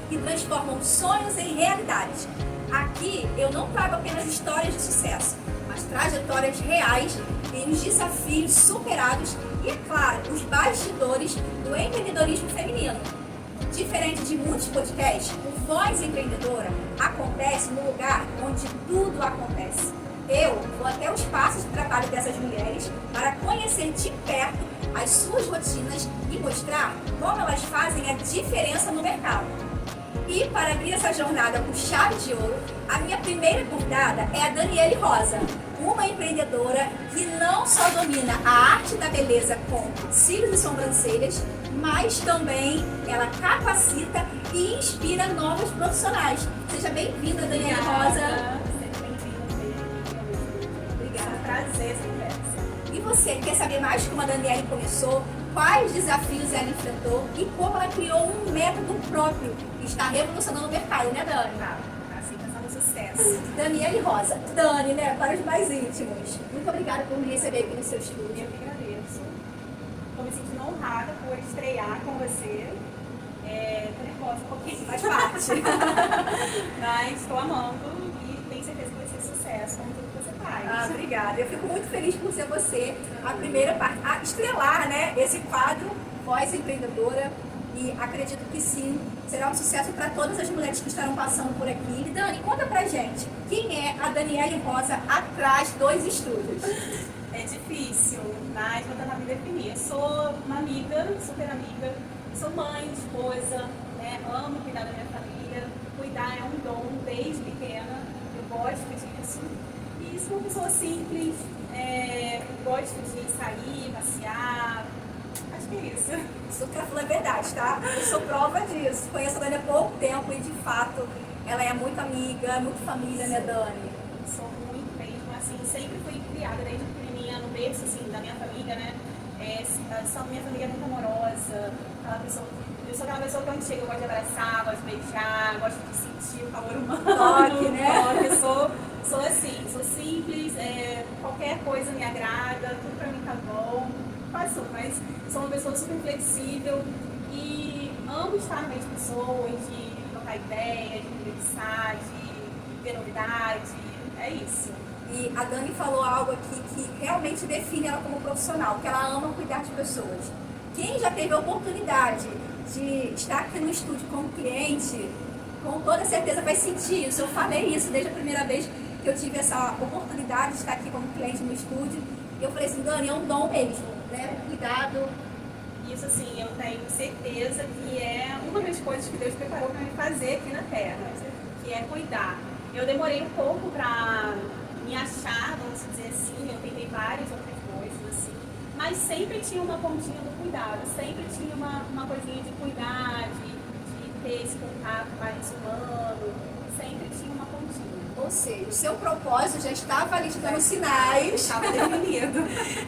que transformam sonhos em realidades. Aqui eu não trago apenas histórias de sucesso, mas trajetórias reais e os desafios superados e, é claro, os bastidores do empreendedorismo feminino. Diferente de muitos podcasts, o Voz Empreendedora acontece no lugar onde tudo acontece. Eu vou até o espaço de trabalho dessas mulheres para conhecer de perto as suas rotinas e mostrar como elas fazem a diferença no mercado. E para abrir essa jornada com chave de ouro, a minha primeira convidada é a Daniele Rosa, uma empreendedora que não só domina a arte da beleza com cílios e sobrancelhas, mas também ela capacita e inspira novos profissionais. Seja bem-vinda, Daniele Rosa. Seja bem-vinda mesmo. Obrigada. É um prazer essa conversa. E você, quer saber mais como a Daniele começou, quais desafios ela enfrentou e como ela criou um método próprio que está revolucionando o mercado, né, Dani? Tá, assim, pensando no sucesso. Daniele Rosa. Dani, né, para os mais íntimos. Muito obrigada por me receber aqui no seu estúdio. Eu que agradeço. Estou me sentindo honrada por estrear com você. Tô nervosa um pouquinho. Faz parte. Mas estou amando e tenho certeza que vai ser sucesso com tudo que você faz. Ah, obrigada. Eu fico muito feliz por ser você a primeira parte a estrelar, né, esse quadro Voz Empreendedora, e acredito que sim, será um sucesso para todas as mulheres que estarão passando por aqui. E Dani, conta pra gente, quem é a Daniele Rosa atrás dos estúdios? É difícil, mas vou tentar me definir. Eu sou uma amiga, super amiga, sou mãe, esposa, né? Amo cuidar da minha família. Cuidar é um dom desde pequena, eu gosto disso. E sou uma pessoa simples, gosto de sair, passear. Acho que é isso. Isso que ela falou é verdade, tá? Eu sou prova disso. Conheço a Dani há pouco tempo e, de fato, ela é muito amiga, é muito família, né, Dani? Sou muito mesmo, assim, sempre fui criada desde pequenininha no berço, assim, da minha família, né? Minha família é muito amorosa, eu sou aquela pessoa que quando chega eu gosto de abraçar, gosto de beijar, gosto de sentir o calor humano. Toque, né? Eu sou assim, sou simples, qualquer coisa me agrada, tudo pra mim tá bom, faço, mas sou uma pessoa super flexível e amo estar no meio de pessoas, de trocar ideia, de conversar, de ver novidade, é isso. E a Dani falou algo aqui que realmente define ela como profissional, que ela ama cuidar de pessoas. Quem já teve a oportunidade de estar aqui no estúdio como cliente, com toda certeza vai sentir isso. Eu falei isso desde a primeira vez que eu tive essa oportunidade de estar aqui como cliente no estúdio. E eu falei assim, Dani, é um dom mesmo, né? Cuidado. Isso, assim, eu tenho certeza que é uma das coisas que Deus preparou para me fazer aqui na Terra, que é cuidar. Eu demorei um pouco para me achar, vamos dizer assim, eu tentei várias outras coisas, assim, mas sempre tinha uma pontinha do cuidado, sempre tinha uma coisinha de cuidar, de ter esse contato mais humano, sempre tinha uma pontinha. Ou seja, o seu propósito já estava ali te dando sinais. Estava definido.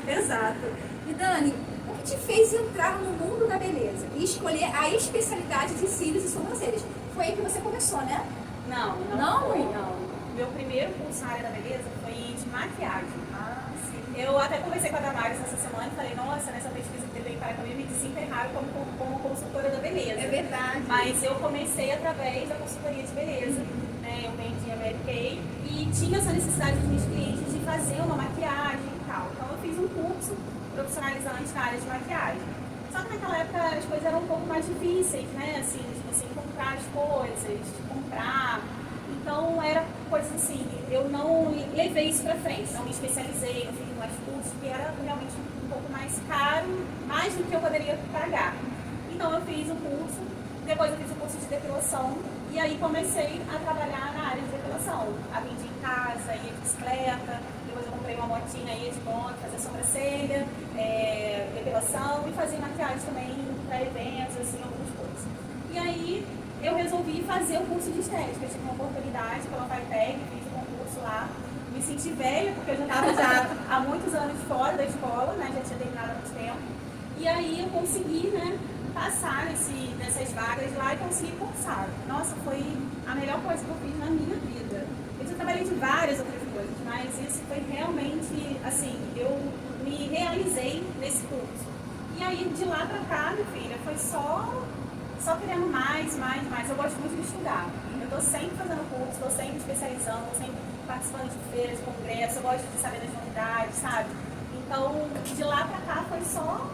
Exato. E Dani, o que te fez entrar no mundo da beleza e escolher a especialidade de cílios e sobrancelhas? Foi aí que você começou, né? Não Não? foi, não. Meu primeiro curso na área da beleza foi de maquiagem. Sim. Eu até conversei com a Damares essa semana e falei, nossa, nessa pesquisa que teve para mim, me desenterraram como consultora da beleza. É verdade. Mas eu comecei através da consultoria de beleza. Né? Eu vendi a Mary Kay e tinha essa necessidade dos meus clientes de fazer uma maquiagem e tal. Então eu fiz um curso profissionalizante na área de maquiagem. Só que naquela época as coisas eram um pouco mais difíceis, né? Assim, de você encontrar as coisas, de comprar. Então era coisa assim, eu não levei isso pra frente, não me especializei, não fiz mais cursos, porque era realmente um pouco mais caro, mais do que eu poderia pagar. Então eu fiz o curso, depois eu fiz o curso de depilação, e aí comecei a trabalhar na área de depilação. Aprendi em casa, ia de bicicleta, depois eu comprei uma motinha, ia de moto, fazia sobrancelha, depilação e fazia maquiagem também para eventos, assim, algumas coisas. E aí eu resolvi fazer o curso de estética. Eu tive uma oportunidade pela FATEC, fiz o concurso lá. Me senti velha, porque eu já estava há muitos anos fora da escola, né? Já tinha terminado há muito tempo. E aí eu consegui, né, passar nessas vagas lá e consegui cursar. Nossa, foi a melhor coisa que eu fiz na minha vida. Eu já trabalhei de várias outras coisas, mas isso foi realmente, assim, eu me realizei nesse curso. E aí de lá pra cá, minha filha, foi só querendo mais. Eu gosto muito estudar. Eu estou sempre fazendo curso, estou sempre especializando, estou sempre participando de feiras, de congressos, eu gosto de saber das novidades, sabe? Então, de lá pra cá foi só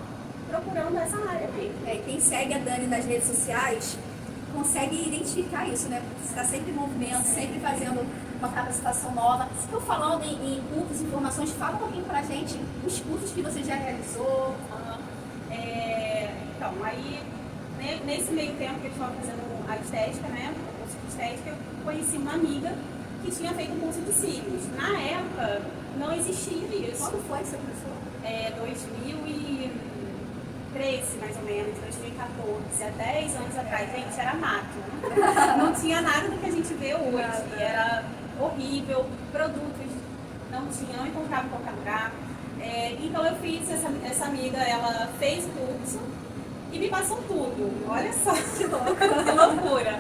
procurando essa área mesmo. E quem segue a Dani nas redes sociais consegue identificar isso, né? Porque você está sempre em movimento, sempre fazendo uma capacitação nova. Estou falando em cursos, informações, fala um pouquinho pra gente os cursos que você já realizou. Então, aí, né, nesse meio tempo que eu estava fazendo a estética, né, o curso de estética, eu conheci uma amiga que tinha feito um curso de cílios. Na época, não existia isso. Quando foi que você começou? 2013, mais ou menos, 2014, há 10 anos atrás. Gente, era mato. Não tinha nada do que a gente vê hoje. Era horrível, produtos não tinha, não encontrava em qualquer lugar. Então eu fiz, essa amiga, ela fez o curso e me passou tudo. Olha só que loucura.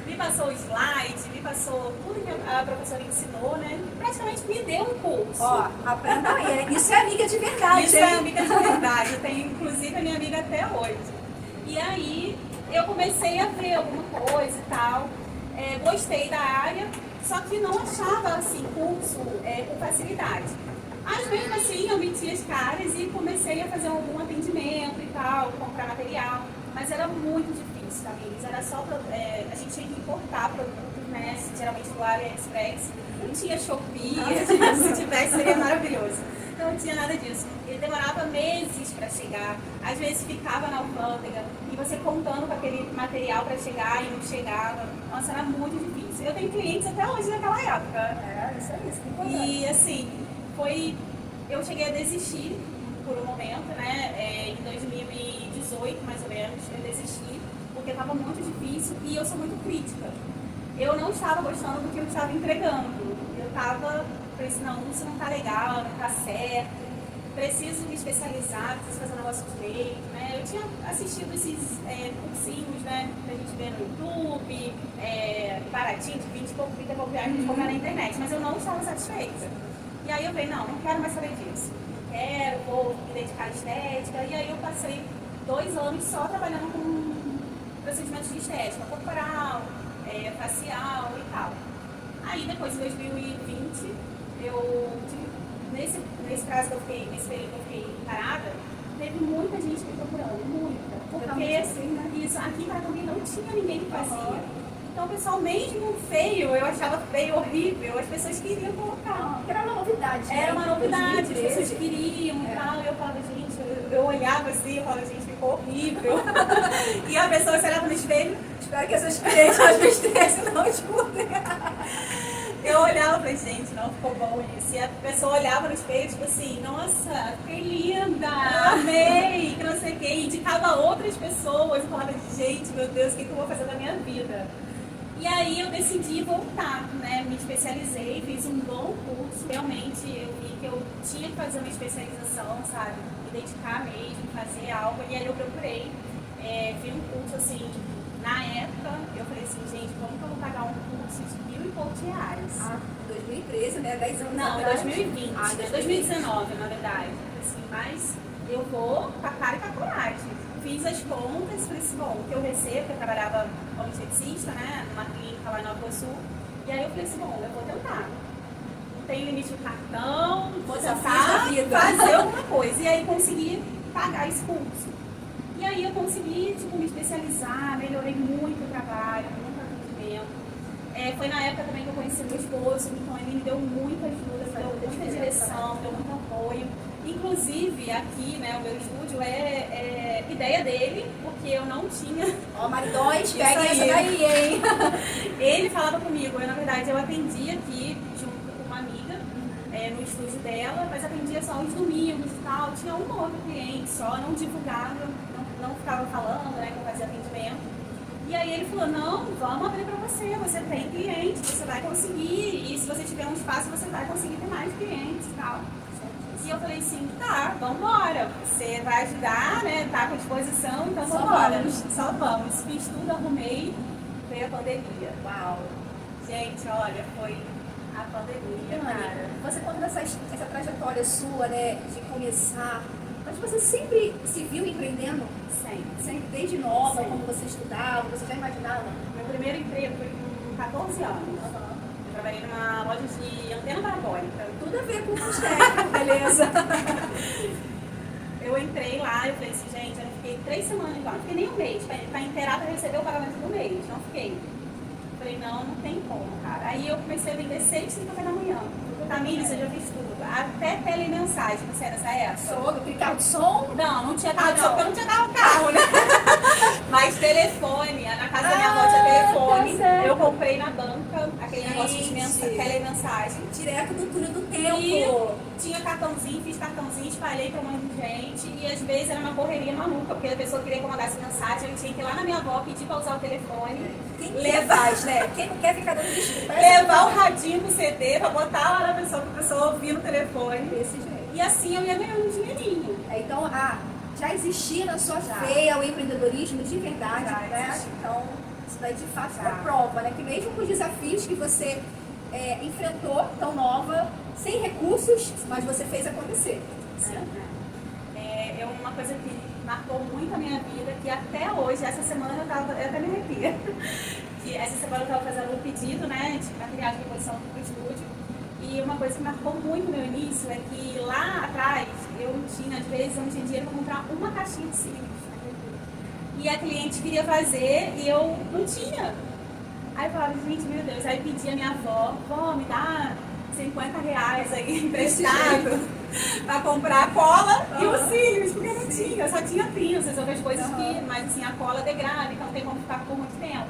Me passou o slide, me passou tudo que a professora ensinou, né? Praticamente me deu um curso. Ó, aprenda aí, isso é amiga de verdade. Isso é amiga de verdade. Eu tenho, inclusive, a minha amiga até hoje. E aí eu comecei a ver alguma coisa e tal. Gostei da área, só que não achava assim curso com facilidade. Mas mesmo assim eu meti as caras e comecei a fazer algum atendimento e tal, comprar material. Mas era muito difícil, Tamires. Era só a gente tinha que importar produtos, né? Geralmente do AliExpress. Não tinha Shopee, se tivesse seria maravilhoso. Não tinha nada disso. Ele demorava meses para chegar. Às vezes ficava na alfândega e você contando com aquele material para chegar e não chegava. Nossa, era muito difícil. Eu tenho clientes até hoje naquela época. Isso aí, isso é E assim, eu cheguei a desistir por um momento, né? Em 2018, mais ou menos, eu desisti, porque estava muito difícil e eu sou muito crítica. Eu não estava gostando do que eu estava entregando. Eu estava pensando, não, isso não está legal, não está certo, preciso me especializar, preciso fazer um negócio direito, né? Eu tinha assistido esses cursinhos, né, que a gente vê no YouTube, baratinho, de 20 e pouco, 30 e pouco reais, a gente compra na internet, mas eu não estava satisfeita. E aí eu falei, não quero mais saber disso. Vou me dedicar à estética. E aí eu passei 2 anos só trabalhando com procedimentos de estética, corporal, facial e tal. Aí depois, em 2020, nesse caso que eu fiquei, nesse período que eu fiquei parada, teve muita gente me procurando, muita. Porque assim, né? Isso, aqui em Paraty não tinha ninguém que fazia. Então, o pessoal, mesmo feio, eu achava feio, horrível, as pessoas queriam colocar. Porque era uma novidade. Era uma novidade, as 2013. pessoas queriam e tal. E eu falava, gente, eu olhava assim, eu falava, gente, ficou horrível. E a pessoa se olhava no espelho. Espero que essas clientes às vezes não escutem. Eu olhava e falei, gente, não ficou bom isso. E a pessoa olhava no espelho, tipo assim, nossa, fiquei linda, amei, que não sei o quê. E indicava outras pessoas. Eu falava, gente, meu Deus, o que eu vou fazer da minha vida? E aí eu decidi voltar, né? Me especializei, fiz um bom curso. Realmente eu vi que eu tinha que fazer uma especialização, sabe? Me dedicar mesmo, fazer algo. E aí eu procurei, vi um curso assim, na época, eu falei assim, gente, como que eu vou pagar um curso de R$1.000 e poucos? 2013, né? 10 anos Não, atrás. 2020, 2019, na verdade. Assim, mas eu vou com a cara e com a coragem. Fiz as contas, falei assim, bom, o que eu recebo, eu trabalhava como esteticista, né, numa clínica lá em Nova Iguaçu, e aí eu falei assim, bom, eu vou tentar. Não tenho limite no cartão, vou tentar fazer alguma coisa. E aí consegui pagar esse curso. E aí eu consegui, tipo, me especializar, melhorei muito o trabalho, muito atendimento. Foi na época também que eu conheci meu esposo, então ele me deu muita ajuda, me deu muita direção, me deu muito apoio. Inclusive, aqui, né, o meu estúdio é ideia dele, porque eu não tinha... Ó, maridões, peguem essa daí, hein? Ele falava comigo, na verdade, eu atendia aqui, junto com uma amiga, no estúdio dela, mas atendia só os domingos e tal, tinha um ou outro cliente só, não divulgava, não ficava falando, né, que eu fazia atendimento. E aí ele falou, não, vamos abrir pra você tem cliente, você vai conseguir, e se você tiver um espaço, você vai conseguir ter mais clientes e tal. E eu falei assim, tá, vambora, você vai ajudar, né, tá com disposição, então vambora. Só vamos. Fiz tudo, arrumei, veio a pandemia. Uau! Gente, olha, foi a pandemia, cara. Você conta essa trajetória sua, né, de começar, mas você sempre se viu empreendendo? Sempre. Sempre, desde nova, Sim. quando você estudava, você já imaginava? Meu primeiro emprego foi com 14 anos. Eu trabalhei numa loja de antena parabólica. Tudo a ver com os técnicos, beleza? Eu entrei lá, eu falei assim, gente, eu não fiquei 3 semanas igual, não fiquei nem um mês, pra inteirar pra receber o pagamento do mês, não fiquei. Falei, não tem como, cara. Aí eu comecei a vender 6 e 5 da manhã. Tamires, eu já fiz tudo. Até telemensagem, você era dessa época? Sou, tem carro de som? Não tinha carro de som, porque eu não tinha carro, né? Mas telefone, na casa da minha avó tinha telefone. Tá, eu comprei na banca, aquele negócio de telemensagem. Direto do túnel do tempo. E tinha cartãozinho, fiz cartãozinho, espalhei pra um monte de gente. E às vezes era uma correria maluca, porque a pessoa queria que eu mandasse mensagem, eu tinha que ir lá na minha avó, pedir pra usar o telefone. Quem faz, né? Quem não quer ficar dando desculpa? Levar o radinho do CD pra botar lá na pessoa, pra pessoa ouvir no telefone. Desse jeito. E assim eu ia ganhando um dinheirinho. Então, já existia na sua veia o empreendedorismo de verdade, né? Então, isso daí de fato prova, né? Que mesmo com os desafios que você enfrentou, tão nova, sem recursos, mas você fez acontecer. É uma coisa que marcou muito a minha vida, que até hoje, essa semana eu até me arrepio. Que essa semana eu estava fazendo um pedido, né, de material de reposição para o estúdio. E uma coisa que marcou muito o meu início é que lá atrás eu não tinha, às vezes, eu não tinha dinheiro para comprar uma caixinha de cílios. E a cliente queria fazer e eu não tinha. Aí eu falava, gente, meu Deus, aí eu pedi a minha avó, vó, me dá R$50 aí emprestado para comprar a cola e os cílios, porque não tinha, eu só tinha pinças, outras coisas que, mas assim, a cola degrada, então não tem como ficar por muito tempo.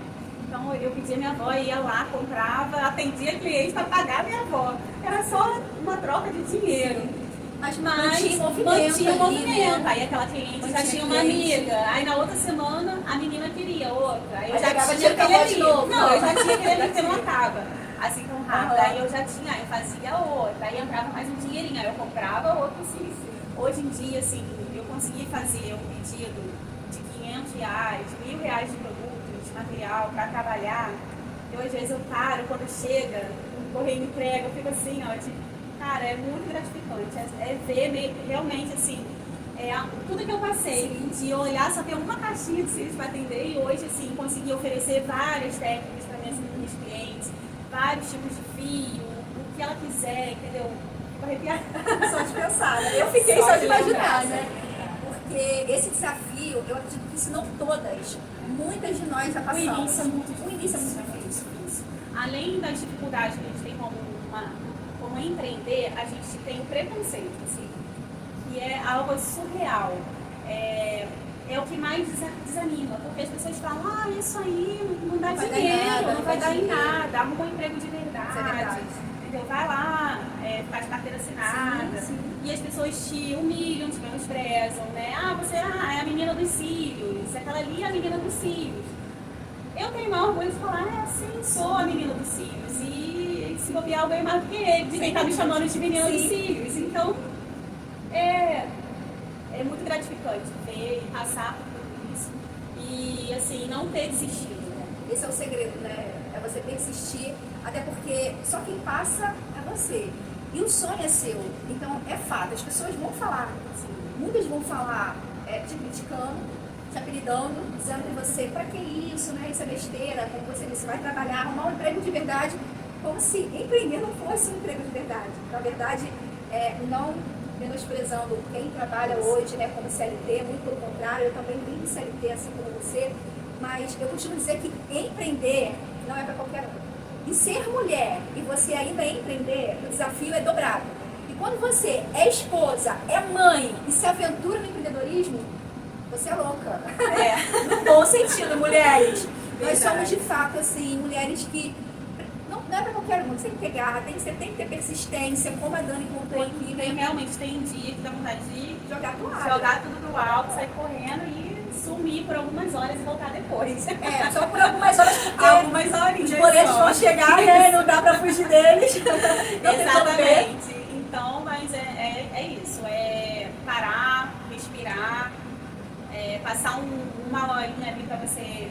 Então eu pedi a minha avó, ia lá, comprava, atendia cliente para pagar a minha avó. Era só uma troca de dinheiro. Mas mantinha o movimento. Aí aquela cliente já tinha uma amiga. Aí na outra semana a menina queria outra. Aí eu já pegava tinha dinheiro aquele de novo. Não, eu já tinha aquele ali que não acaba assim tão rápido. Aí eu já tinha, aí eu fazia outra. Aí entrava mais um dinheirinho. Aí eu comprava outro sim. Hoje em dia, assim, eu consegui fazer um pedido de R$500, R$1.000 de produto, de material para trabalhar. Eu às vezes eu paro, quando chega, o correio me entrega, eu fico assim, ó, tipo, cara, é muito gratificante, é ver realmente assim, tudo que eu passei, de olhar só ter uma caixinha de cílios para atender e hoje assim, conseguir oferecer várias técnicas para minhas clientes, vários tipos de fio, o que ela quiser, entendeu? Fico arrepiada. Só de pensar, né? Eu fiquei só de imaginar, né? Porque esse desafio, eu acredito que se não todas, muitas de nós já passamos. O início é muito difícil. Além das dificuldades que a gente tem como empreender, a gente tem o preconceito, assim, que é algo surreal. É o que mais desanima, porque as pessoas falam, isso aí não dá dinheiro, não vai dar em nada, arruma um emprego de verdade, entendeu? Vai lá, faz carteira assinada, sim. E as pessoas te humilham, te menosprezam, né? Você é a menina dos cílios, aquela ali é a menina dos cílios. Eu tenho o maior orgulho de falar, sim, sou a menina dos cílios, e se bobear alguém mais do que ele, de quem está me chamando de menina dos cílios. Então, é muito gratificante ver e passar por tudo isso e, assim, não ter desistido. Né? Esse é o segredo, né? É você persistir, até porque só quem passa é você. E o sonho é seu. Então, é fato, as pessoas vão falar, assim, muitas vão falar te criticando, te apelidando, dizendo que você, pra que isso, né? Isso é besteira, como você disse, vai trabalhar, arrumar um emprego de verdade, como se empreender não fosse um emprego de verdade. Na verdade, não menosprezando quem trabalha hoje, né, como CLT, muito pelo contrário, eu também vim de CLT, assim como você, mas eu costumo dizer que empreender não é para qualquer um. E ser mulher e você ainda empreender, o desafio é dobrado. E quando você é esposa, é mãe e se aventura no empreendedorismo, você é louca. No bom sentido, mulheres. Nós somos de fato assim, mulheres que não é para qualquer um, você tem que ter garra, você tem que ter persistência, como a Dani contou aqui. Realmente tem dia que dá vontade de jogar tudo pro alto, sair correndo e sumir por algumas horas e voltar depois. Só por algumas horas, porque algumas horinhas. Os boletos vão chegar, né? Não dá pra fugir deles. Exatamente. Então, mas é isso, parar, respirar, passar uma horinha ali pra você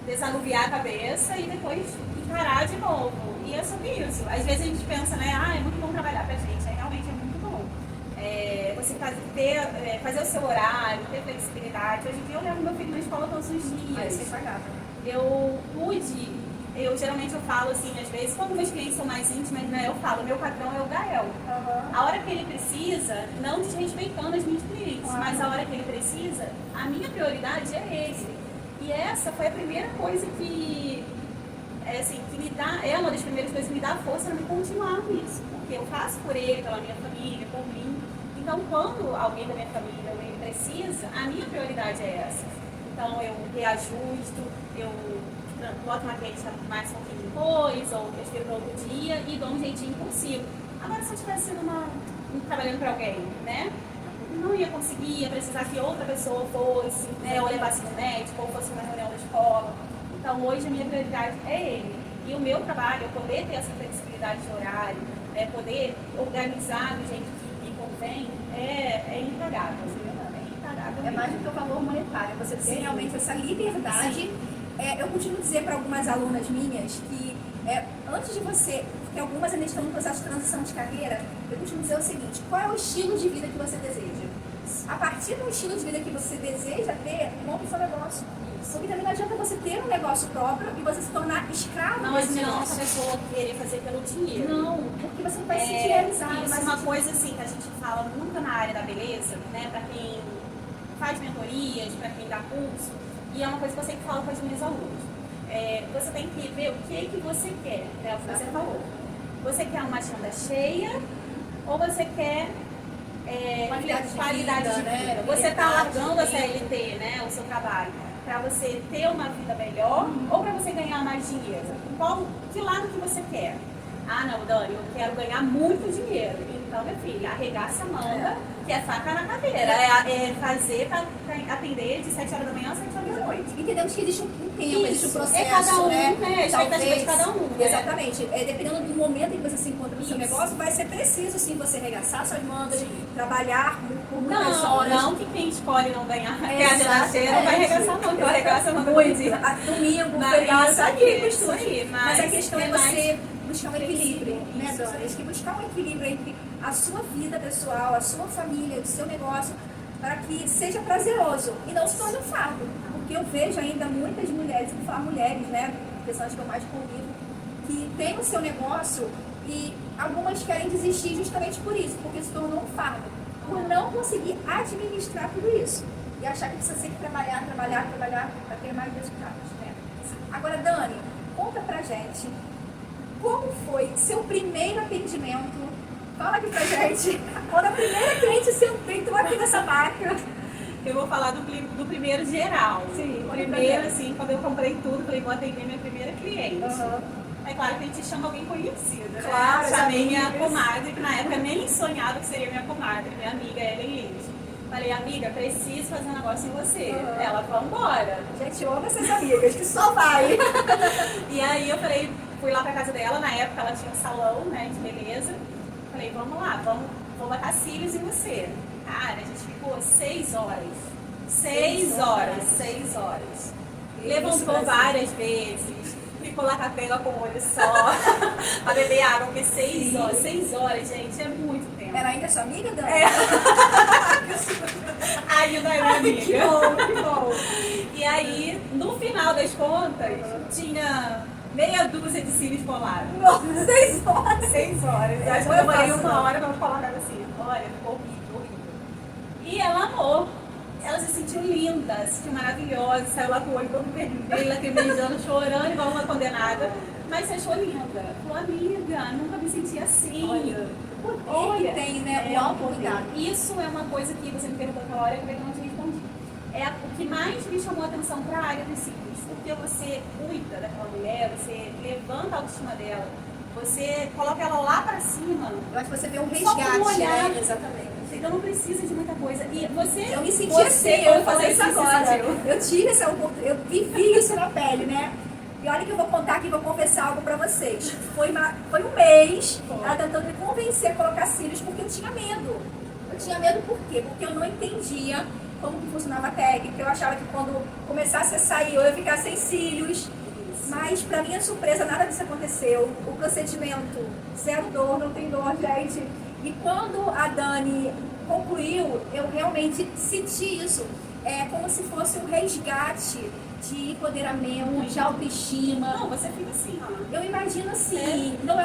desanuviar a cabeça e depois encarar de novo. E é sobre isso. Às vezes a gente pensa, né? É muito bom trabalhar pra gente. Realmente é muito bom. Você fazer o seu horário, ter flexibilidade. Hoje em dia eu levo meu filho na escola todos os dias. Você pagava. eu geralmente eu falo assim, às vezes, quando meus clientes são mais íntimos, né, eu falo, meu patrão é o Gael. A hora que ele precisa, não desrespeitando as minhas clientes, mas a hora que ele precisa, a minha prioridade é ele. E essa foi a primeira coisa que, assim, que me dá, é uma das primeiras coisas que me dá força para me continuar nisso. Porque eu faço por ele, pela minha família, por mim. Então, quando alguém da minha família ou ele precisa, a minha prioridade é essa. Então, eu reajusto, eu boto uma cliente mais um pouquinho depois, ou eu espero para outro dia e dou um jeitinho consigo. Agora, se eu estivesse trabalhando para alguém, né? Não ia conseguir, ia precisar que outra pessoa fosse, né? Ou levasse no médico, ou fosse uma reunião da escola. Então, hoje a minha prioridade é ele. E o meu trabalho, eu poder ter essa flexibilidade de horário, né? Poder organizar do jeito que me convém, é impagável. É mais do que o valor monetário. Você tem realmente essa liberdade. Eu continuo dizer para algumas alunas minhas que antes de você, porque algumas ainda estão no processo de transição de carreira, eu costumo dizer o seguinte: qual é o estilo de vida que você deseja? A partir do estilo de vida que você deseja ter, monta o seu negócio. Porque também não adianta você ter um negócio próprio e você se tornar escravo desse negócio. Não, essa pessoa querer fazer pelo dinheiro. Não, porque você não vai se sentir realizado. Isso é uma coisa assim que a gente fala muito na área da beleza, né? Para quem faz mentorias, para quem dá curso, e é uma coisa que eu sempre falo com as minhas alunas. Você tem que ver o que você quer, né? O que você falou. Você quer uma agenda cheia ou você quer qualidade de vida? Né? Você está largando a CLT, né? O seu trabalho, para você ter uma vida melhor ou para você ganhar mais dinheiro? Que lado que você quer? Ah, não, Dani, eu quero ganhar muito dinheiro. Então, minha filha, arregaça a manga, que é faca na cadeira. É fazer para atender de 7 horas da manhã a 7 horas da noite. Entendemos que existe um tempo, existe um processo, cada um, né? A expectativa de cada um. Exatamente. Dependendo do momento em que você se encontra no seu negócio, vai ser preciso, sim, você arregaçar suas mangas, trabalhar por muitas horas. Não que quem escolhe não ganhar financeiro vai arregaçar não, que eu arregaço a manga muito. Domingo, feriado, isso aí. Mas a questão é você buscar um equilíbrio, né, Dona? Acho que buscar um equilíbrio entre a sua vida pessoal, a sua família, o seu negócio, para que seja prazeroso e não se torne um fardo. Porque eu vejo ainda muitas mulheres, vou falar mulheres, né, pessoas que eu mais convivo, que têm o seu negócio e algumas querem desistir justamente por isso, porque se tornou um fardo, por não conseguir administrar tudo isso. E achar que precisa sempre trabalhar para ter mais resultados, né? Agora, Dani, conta pra gente como foi seu primeiro atendimento. Fala aqui pra gente, quando a primeira cliente entrou aqui nessa marca. Eu vou falar do primeiro geral. Sim, primeiro, assim, quando eu comprei tudo, falei, vou atender minha primeira cliente. É claro que a gente chama alguém conhecido, né? Claro, chamei minha comadre, que na época nem sonhava que seria minha comadre, minha amiga Ellen Lins. Falei, amiga, preciso fazer um negócio em você. Ela, vambora. Gente, eu amo essas amigas, que só vai. E aí eu falei, fui lá pra casa dela, na época ela tinha um salão, né, de beleza. Falei, vamos lá, vou botar cílios em você. Cara, a gente ficou 6 horas. 6 horas. Levantou várias vezes. Ficou lá com a pega com o olho só. Pra beber água, porque 6 horas. 6 horas, gente, é muito tempo. Era ainda sua amiga, Dani? Ainda é minha amiga. Que bom. E aí, no final das contas, tinha meia dúzia de cílios colados. Nossa, 6 horas. 6 horas. Acho que eu demorei 1 hora pra colocar assim. Olha, ficou horrível. E ela amou. Ela se sentiu linda, se sentiu maravilhosa, saiu lá com o olho todo vermelho, lacrimejando, chorando igual uma condenada. Mas se achou linda. Falou, amiga, nunca me senti assim. Olha, tem, né, o autocuidado. Isso é uma coisa que você me perguntou aquela hora, eu não te respondi. É o que mais me chamou a atenção para a área dos cílios. Porque você cuida daquela mulher, você levanta a autoestima dela, você coloca ela lá para cima. Eu acho que você vê um Só com resgate, um olhar. né? Exatamente. Então não precisa de muita coisa. E você. Eu me senti você, assim, eu falei isso se agora. sentiu? Eu tive essa oportunidade, eu vivi isso na pele, né? E olha que eu vou contar aqui, vou confessar algo pra vocês. Foi um mês, ela tentando me convencer a colocar cílios, porque eu tinha medo. Eu tinha medo por quê? Porque eu não entendia como que funcionava a técnica. Eu achava que quando começasse a sair, eu ia ficar sem cílios. Mas, pra minha surpresa, nada disso aconteceu. O procedimento, zero dor, não tem dor, gente. E quando a Dani concluiu, eu realmente senti isso. É como se fosse um resgate de empoderamento, de autoestima. Não, você fica assim, ó. Eu imagino assim, não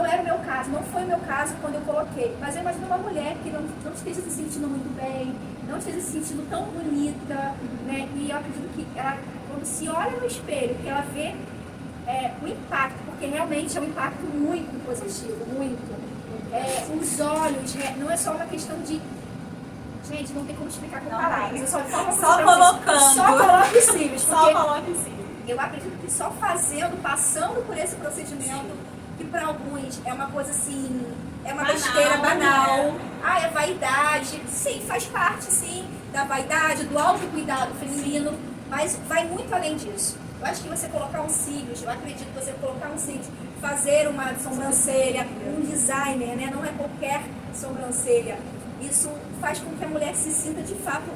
era o meu caso, não foi o meu caso quando eu coloquei, mas eu imagino uma mulher que não esteja se sentindo muito bem, não esteja se sentindo tão bonita, né? E eu acredito que ela, quando se olha no espelho, que ela vê o impacto, porque realmente é um impacto muito positivo, muito. Os olhos, não é só uma questão de... Gente, não tem como explicar com palavras. Eu só colocando. Só coloca os cílios. Só coloca os cílios. Eu acredito que só fazendo, passando por esse procedimento, que para alguns é uma coisa assim, é uma besteira banal. Né? É vaidade. Sim, faz parte, sim, da vaidade, do autocuidado feminino, mas vai muito além disso. Eu acho que você colocar uns cílios, eu acredito que você colocar uns cílios, fazer uma sobrancelha, um designer, né? Não é qualquer sobrancelha. Isso faz com que a mulher se sinta de fato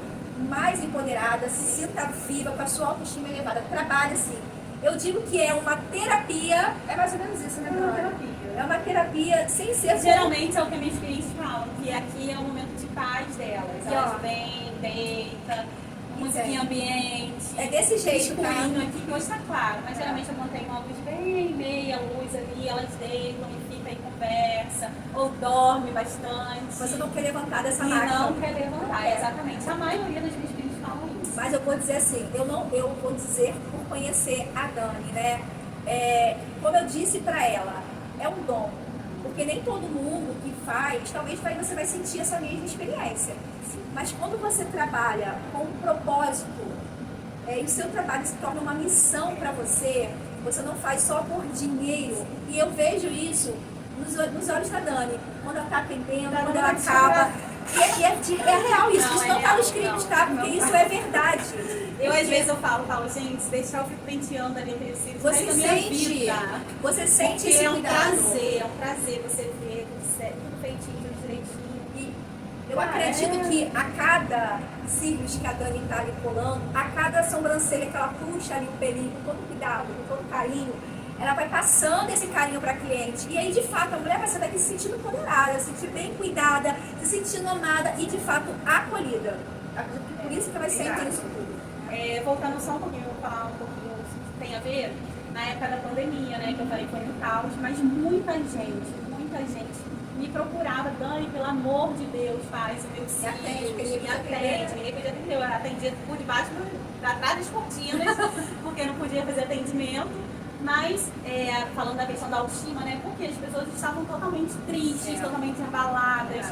mais empoderada, se sinta viva, com a sua autoestima elevada. Trabalha assim. Eu digo que é uma terapia, é mais ou menos isso, né, Dona? É uma terapia sem ser... Geralmente é o que minhas clientes falam, que aqui é o momento de paz delas. Elas vêm, deitam, musiquinha ambiente. É desse jeito, tá? Aqui, que hoje tá claro, mas geralmente eu mantenho uma luz bem meia luz ali, elas deitam e fica aí conversa, ou dorme bastante. Você não quer levantar dessa e máquina. não quer levantar, exatamente. A maioria das minhas clientes falam isso. Mas eu vou dizer assim, eu vou dizer por conhecer a Dani, né? Como eu disse pra ela, é um dom. Porque nem todo mundo que faz, talvez você vai sentir essa mesma experiência. Mas quando você trabalha com um propósito, e o seu trabalho se torna uma missão para você não faz só por dinheiro. E eu vejo isso nos olhos da Dani, quando ela está atendendo, quando ela acaba. E é real isso, isso não está no script, tá? Porque isso é verdade. Eu às vezes eu falo, gente, se deixar eu fico penteando ali aquele cílio. Você sente esse cuidado. É um prazer você ver tudo feitinho, direitinho. Eu acredito que a cada cílios que a Dani está ali colando, a cada sobrancelha que ela puxa ali o pelinho, com todo cuidado, com todo carinho, ela vai passando esse carinho para a cliente. E aí, de fato, a mulher vai sair daqui se sentindo empoderada, se sentindo bem cuidada, se sentindo amada e, de fato, acolhida. Acredito que por isso que ela sente isso tudo. Voltando só um pouquinho, eu vou falar um pouquinho o que tem a ver. Na época da pandemia, né, que eu falei que foi um caos, mas muita gente me procurava, Dani, pelo amor de Deus, faz o meu cílio, me atende. Ninguém podia atender, eu atendia por debaixo, pra trás das cortinas, porque não podia fazer atendimento. Mas, falando da questão da autoestima, né, porque as pessoas estavam totalmente tristes, totalmente abaladas.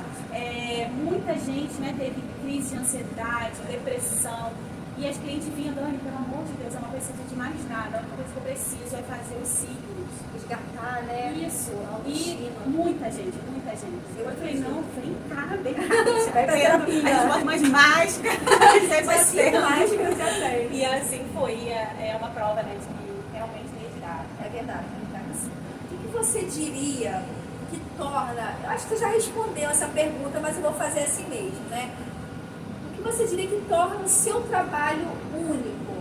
Muita gente, né, teve crise de ansiedade, depressão. E as clientes vinham, Dani, pelo amor de Deus, eu não preciso de mais nada, a única coisa que eu preciso é fazer os cílios. Resgatar, né? Isso. E muita gente. Eu falei, não, vem cá, você vai pra terapia. A gente bota umas máscaras, máscaras já tem. E assim foi, é uma prova, né, de que realmente resgata. É verdade. O que você diria que torna... Eu acho que você já respondeu essa pergunta, mas eu vou fazer assim mesmo, né? O que você diria que torna o seu trabalho único?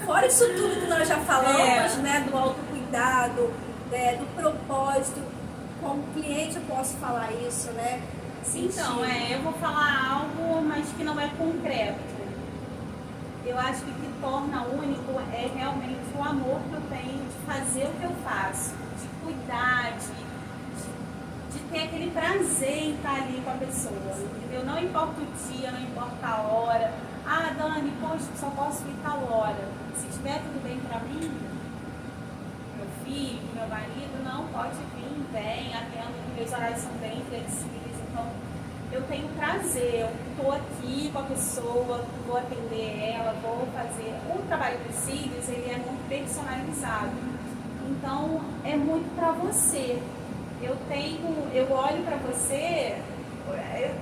Fora isso tudo que nós já falamos, né? Do autocuidado, do propósito. Como cliente eu posso falar isso, né? Então, eu vou falar algo, mas que não é concreto. Eu acho que o que torna único é realmente o amor que eu tenho de fazer o que eu faço, de cuidar, de ter aquele prazer em estar ali com a pessoa, entendeu? Não importa o dia, não importa a hora. Ah, Dani, poxa, só posso ir tal hora. Se estiver tudo bem pra mim, meu filho, meu marido, não, pode vir, vem, atendo, meus horários são bem flexíveis, então eu tenho prazer, eu estou aqui com a pessoa, vou atender ela, vou fazer. O trabalho dos cílios, ele é muito personalizado, então é muito para você. Eu olho para você,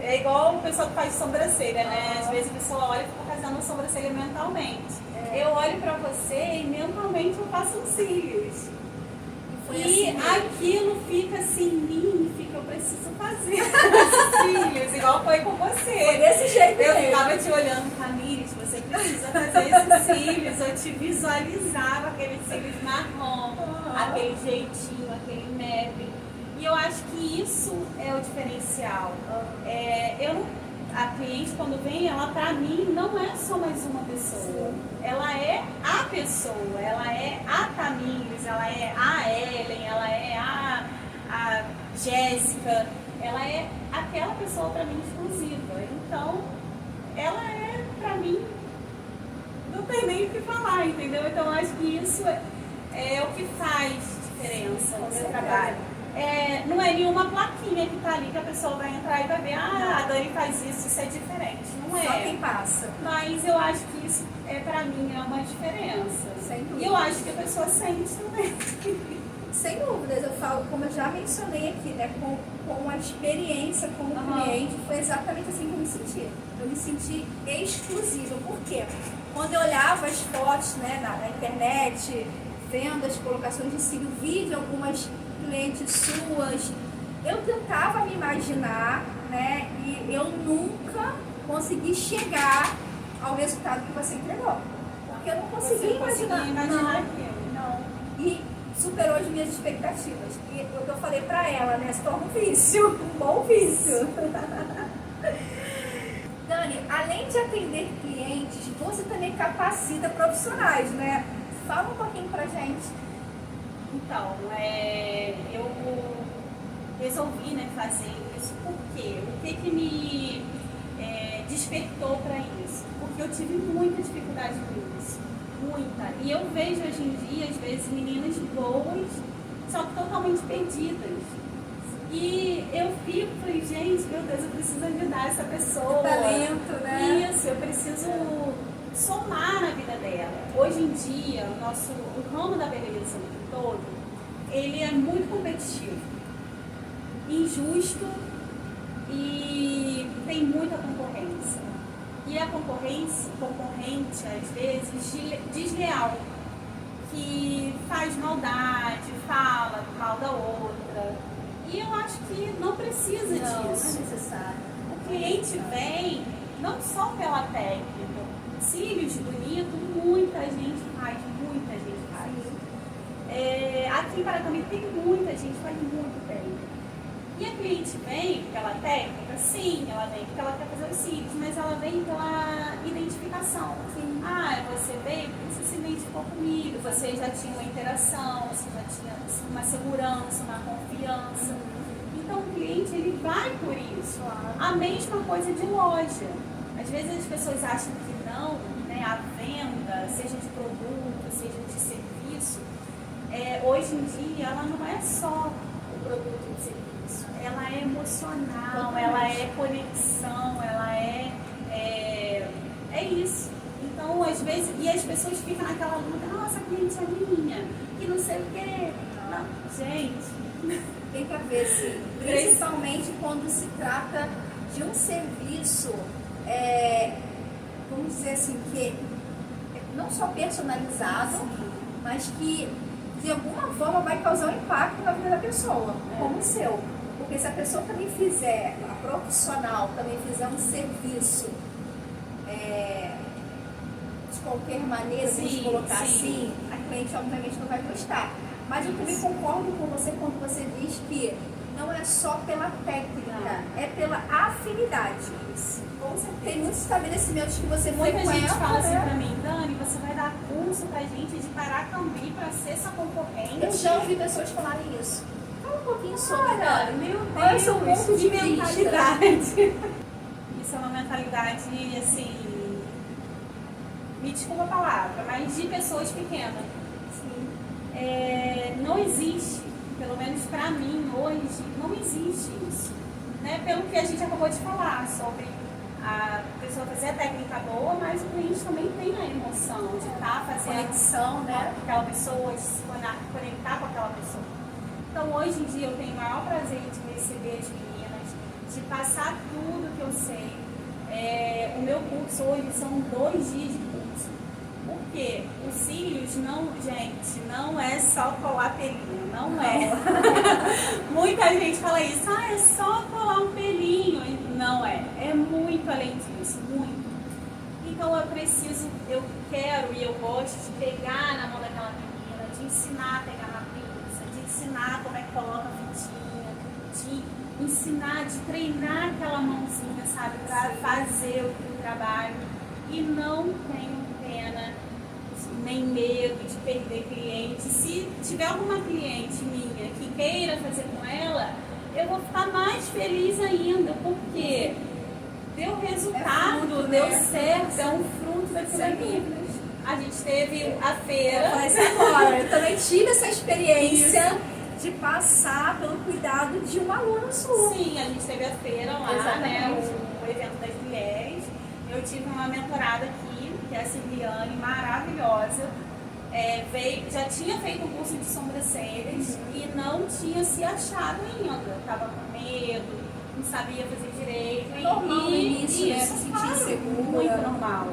é igual o pessoal que faz sobrancelha, né? Às vezes a pessoa olha e fica fazendo sobrancelha mentalmente. Eu olho pra você e mentalmente eu faço os cílios. E aquilo fica assim em mim, eu preciso fazer os cílios, igual foi com você. Foi desse jeito eu mesmo. ficava te olhando, Tamires, você precisa fazer esses cílios. Eu te visualizava aqueles cílios marrom, aquele jeitinho, aquele mapping. E eu acho que isso é o diferencial. a cliente, quando vem, ela pra mim não é só mais uma pessoa. Ela é a pessoa, ela é a Tamires, ela é a Ellen, ela é a Jéssica, ela é aquela pessoa pra mim exclusiva. Então, ela é pra mim, não tem nem o que falar, entendeu? Então, eu acho que isso é o que faz diferença no meu trabalho. Não é nenhuma plaquinha que tá ali que a pessoa vai entrar e vai ver, a Dani faz isso é diferente. Não é. Só quem passa. Mas eu acho que isso, pra mim, é uma diferença. Sem dúvida. E eu acho que a pessoa sente também. Sem dúvidas, eu falo, como eu já mencionei aqui, né, com a experiência como cliente, foi exatamente assim que eu me senti. Eu me senti exclusiva. Por quê? Quando eu olhava as fotos, né, na internet, vendo as colocações de cílio, vi de algumas clientes suas, eu tentava me imaginar, né, e eu nunca consegui chegar ao resultado que você entregou. Porque eu não conseguia imaginar aquilo. Não. E superou as minhas expectativas. E o que eu falei pra ela, né, se torna um vício, um bom vício. Dani, além de atender clientes, você também capacita profissionais, né? Fala um pouquinho pra gente. Então, eu resolvi, né, fazer isso porque o que me despertou para isso? Porque eu tive muita dificuldade com isso, muita. E eu vejo hoje em dia, às vezes, meninas boas, só que totalmente perdidas. E eu fico, falei, gente, meu Deus, eu preciso ajudar essa pessoa. Talento, né? Isso, eu preciso somar na vida dela. Hoje em dia, o ramo da beleza todo, ele é muito competitivo, injusto e tem muita concorrência. E a concorrente, às vezes, desleal, que faz maldade, fala mal da outra. E eu acho que não precisa disso. Não é necessário. O cliente vem não só pela técnica, cílios bonitos, muita gente faz. Aqui em Paracambi tem muita gente que faz muito bem. E a cliente vem pela técnica, sim, ela vem porque ela quer fazer os cílios, mas ela vem pela identificação. Sim. Você veio porque você se identificou comigo, você já tinha uma interação, você já tinha uma segurança, uma confiança. Então o cliente, ele vai por isso. A mesma coisa de loja. Às vezes as pessoas acham que não, né, a venda, seja de produto, seja de serviço, hoje em dia ela não é só o produto e o serviço, ela é emocional, ela é conexão, ela é isso. Então, às vezes, e as pessoas ficam naquela luta, nossa, a cliente é minha, que não sei o quê. Não, gente, tem que ver, sim. Principalmente quando se trata de um serviço, vamos dizer assim, que não só personalizado, mas que de alguma forma vai causar um impacto na vida da pessoa, como o seu. Porque se a pessoa também fizer, a profissional também fizer um serviço de qualquer maneira, vamos colocar assim, a cliente obviamente não vai gostar. Mas eu também concordo com você quando você diz que não é só pela técnica, é pela afinidade. Com certeza. Tem muitos estabelecimentos que você Muita frequenta, gente fala assim né? pra mim, Dani, você vai dar curso pra gente de Paracambi pra ser essa concorrente. Eu já ouvi pessoas falarem isso. Fala um pouquinho sobre, Dani. Meu Deus, Qual é o seu ponto de mentalidade. Isso é uma mentalidade, assim, me desculpa a palavra, mas de pessoas pequenas. Não existe, pelo menos pra mim hoje, não existe isso. Né? Pelo que a gente acabou de falar sobre a pessoa fazer a técnica boa, mas o cliente também tem a emoção de estar fazendo conexão, né? Aquela pessoa, de se conectar com aquela pessoa. Então hoje em dia eu tenho o maior prazer de receber as meninas, de passar tudo que eu sei. O meu curso hoje são 2 dias de curso. Porque os cílios não é só colar pelinho, não é. Muita gente fala isso, é só colar um pelinho. Não é, é muito além disso, muito. Então eu quero e eu gosto de pegar na mão daquela menina, de ensinar a pegar na pinça, de ensinar como é que coloca a fitinha, de ensinar, de treinar aquela mãozinha, sabe, para fazer o trabalho. E não tenho pena nem medo de perder cliente. Se tiver alguma cliente minha que queira fazer com ela, eu vou ficar mais feliz ainda, porque deu resultado, fruto, deu né? certo, é um fruto daquilo ali. A gente teve a feira. Mas agora, eu também tive essa experiência de passar pelo cuidado de uma aluna sua. Sim, a gente teve a feira lá, Exatamente. né? O evento das mulheres. Eu tive uma mentorada aqui, que é a Silviane, maravilhosa. Já tinha feito um curso de sobrancelhas e não tinha se achado ainda. Estava com medo, não sabia fazer direito. É normal no início, né? Se sentir claro, insegura. muito normal.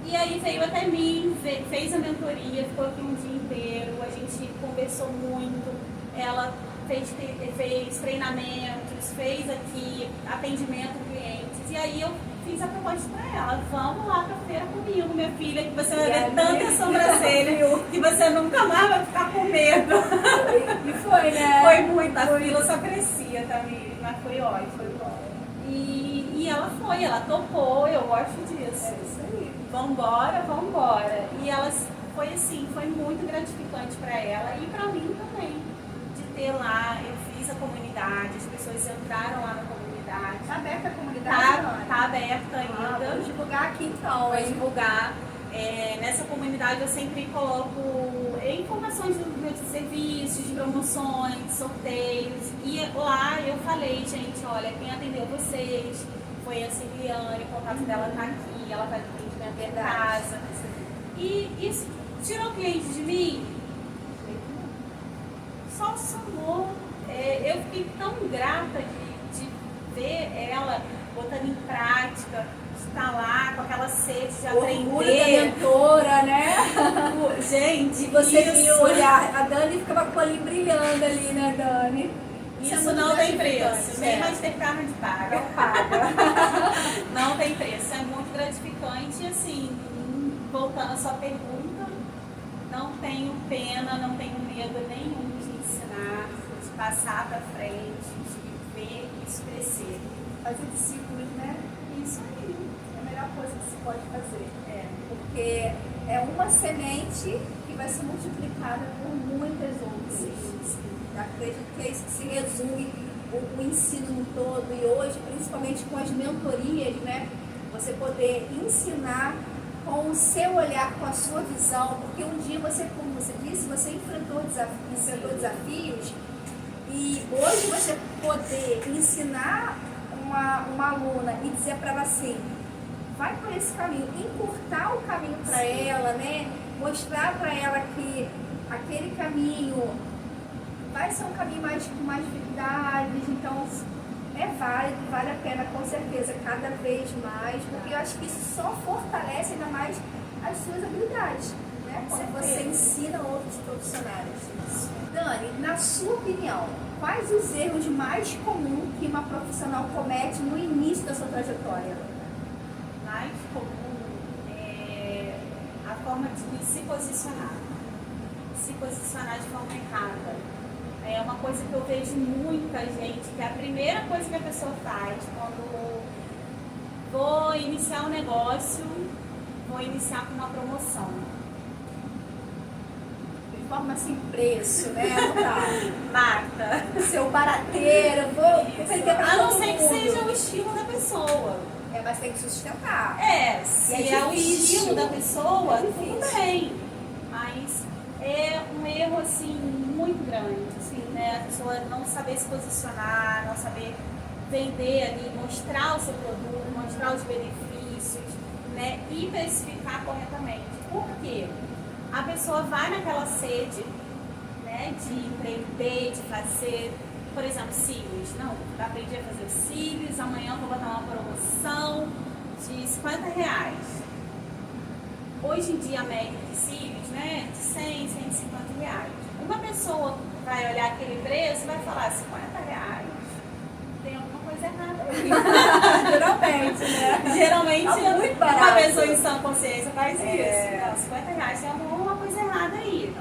E aí veio até mim, fez a mentoria, ficou aqui um dia inteiro, a gente conversou muito, ela fez treinamentos, fez aqui atendimento a clientes, e aí eu fiz a proposta para ela, vamos lá pra feira comigo, minha filha, que você vai ver tanta sobrancelha, que você nunca mais vai ficar com medo. E foi, né? Foi muito, a fila só crescia, tá, mas foi ótimo, foi bom. E ela topou, eu gosto disso. É isso aí. Vambora, vambora. E ela foi assim, foi muito gratificante para ela e para mim também. De ter lá, eu fiz a comunidade, as pessoas entraram lá na comunidade. Tá aberta a comunidade? Tá aberta ainda. Vamos divulgar aqui então. Vou divulgar. Nessa comunidade eu sempre coloco informações dos meus serviços, de promoções, sorteios. E lá eu falei, gente, olha, quem atendeu vocês foi a Silviane, o contato dela tá aqui, ela faz atendimento em casa. E isso tirou cliente de mim? Só somou. Eu fiquei tão grata de ver ela botando em prática, de estar lá com aquela sede de Orgulho da aprender. mentora, né? Gente, E você isso, viu olhar, a Dani ficava com o olhinho brilhando ali, né, Dani? isso é muito não tem gratificante, preço, né? nem mais ter carne de paga. Não paga. Não tem preço, é muito gratificante. E assim, voltando à sua pergunta, não tenho pena, não tenho medo nenhum de ensinar, de passar para frente, de ver isso crescer. Fazer discípulos, né? Isso aí. É a melhor coisa que se pode fazer. Porque é uma semente que vai ser multiplicada por muitas outras. Acredito que é isso que se resume o ensino no todo. E hoje, principalmente com as mentorias, né? Você poder ensinar com o seu olhar, com a sua visão. Porque um dia você, como você disse, você enfrentou desafios. E hoje você poder ensinar uma aluna e dizer para ela assim, vai por esse caminho, encurtar o caminho para ela, né? Mostrar para ela que aquele caminho vai ser um caminho com mais dificuldades, então é válido, vale a pena com certeza, cada vez mais, porque eu acho que isso só fortalece ainda mais as suas habilidades, né? Quando você ensina outros profissionais. Dani, na sua opinião, quais os erros mais comuns que uma profissional comete no início da sua trajetória? Mais comum é a forma de se posicionar de forma errada. É uma coisa que eu vejo muita gente, que é a primeira coisa que a pessoa faz quando vou iniciar um negócio, vou iniciar com uma promoção. De forma assim, preço, né? Não tá. Mata. Seu barateiro, vou vender pra A não todo ser que mundo. seja o estilo da pessoa. Mas tem que sustentar. Se E é o difícil. estilo da pessoa, É tudo difícil. bem. Mas é um erro, assim, muito grande, assim, né? A pessoa não saber se posicionar, não saber vender ali, mostrar o seu produto, mostrar os benefícios, né? E precificar corretamente. Por quê? A pessoa vai naquela sede, né, de empreender, de fazer, por exemplo, cílios. Não, eu aprendi a fazer cílios, amanhã eu vou botar uma promoção de R$50. Hoje em dia a média de cílios, né, de R$100, R$150. Uma pessoa vai olhar aquele preço e vai falar R$50, tem alguma coisa errada aí. Geralmente, né? Geralmente Tá muito uma barato. pessoa em sã consciência faz isso. É. Não, R$50 tem alguma coisa errada aí.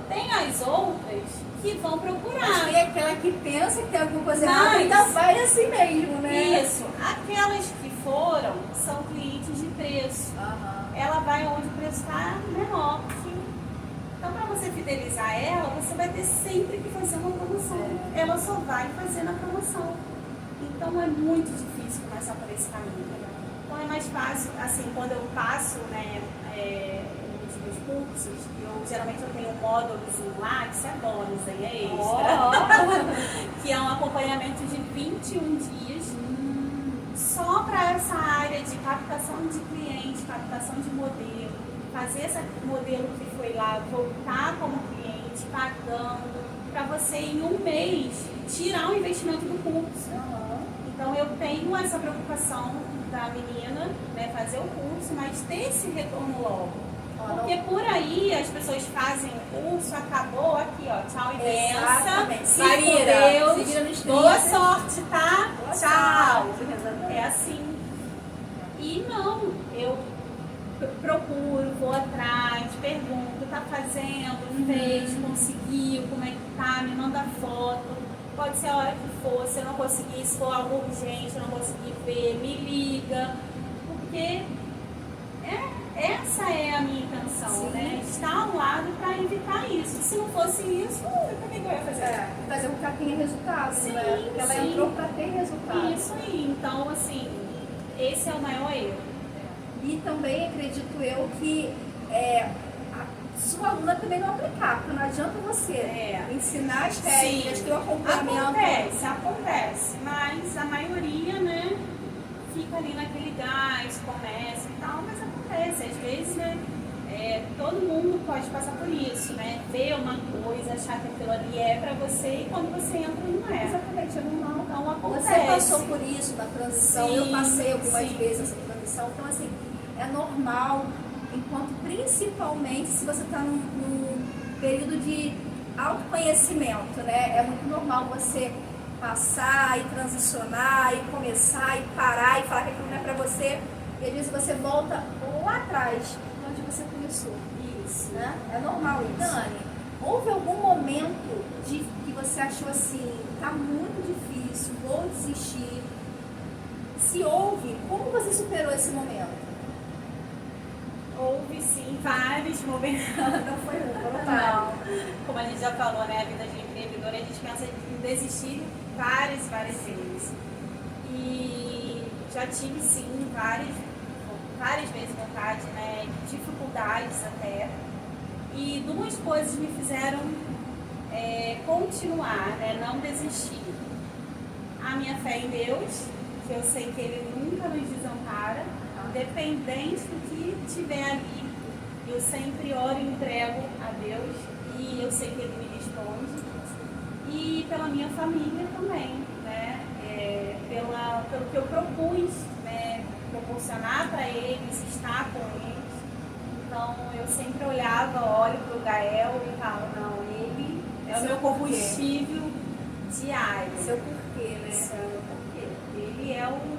Tem as outras que vão procurar. Mas tem aquela que pensa que tem alguma coisa errada e ainda vai assim mesmo, né? Isso. Aquelas que foram são clientes de preço. Ela vai onde o preço está menor. Então, para você fidelizar ela, você vai ter sempre que fazer uma promoção. Ela só vai fazer na promoção. Então, é muito difícil começar por esse caminho. Então, é mais fácil, assim, quando eu passo, né, nos meus cursos, geralmente eu tenho um módulozinho lá, que isso é bônus, aí é extra, que é um acompanhamento de 21 dias, só para essa área de captação de cliente, captação de modelo, fazer esse modelo que foi lá voltar como cliente, pagando, para você em um mês tirar o investimento do curso. Então eu tenho essa preocupação da menina, né, fazer o curso, mas ter esse retorno logo. Porque por aí as pessoas fazem o curso, acabou, aqui ó, tchau e benção, se vira, Deus, boa sorte, tá? Boa tchau. Sorte. É assim. E não, eu procuro, vou atrás, pergunto, tá fazendo, fez, conseguiu, como é que tá, me manda foto. Pode ser a hora que for, se eu não conseguir, se for algo urgente, eu não conseguir ver, me liga. Porque essa é a minha intenção, né? Estar ao lado para evitar isso. Se não fosse isso, o que eu ia fazer? Fazer com que ela tenha resultado, né? Porque ela entrou para ter resultado. Isso aí. Então, assim, esse é o maior erro. E também acredito eu que sua aluna também não aplicar, porque não adianta você ensinar as técnicas, ter o acompanhamento. Acontece, mas a maioria, né, fica ali naquele gás, começa e tal, mas acontece, às vezes, né, todo mundo pode passar por isso, né, ver uma coisa, achar que aquilo ali é pra você e quando você entra não é. Exatamente, não. Então acontece. Você passou por isso na transição, eu passei algumas vezes essa transição, então assim, é normal, enquanto principalmente se você está num período de autoconhecimento, né? É muito normal você passar e transicionar e começar e parar e falar que aquilo não é pra você e às vezes você volta lá atrás, onde você começou. Isso, né? É normal isso. Dani, houve algum momento que você achou assim, tá muito difícil, vou desistir? Se houve, como você superou esse momento? Houve sim vários momentos. Não foi um, não. Como a gente já falou, né? A vida de empreendedora, a gente pensa em desistir várias vezes. E já tive sim várias vezes vontade, né? Dificuldades até. E duas coisas me fizeram continuar, né? Não desistir. A minha fé em Deus, que eu sei que Ele nunca nos desampara, independente do que tiver ali, eu sempre oro e entrego a Deus e eu sei que Ele me responde. E pela minha família também, né? Pelo que eu propus, né? Proporcionar para eles, estar com eles. Então eu sempre olho para o Gael e falo, não, ele é o meu combustível diário. Seu porquê, né? Seu porquê. Ele é o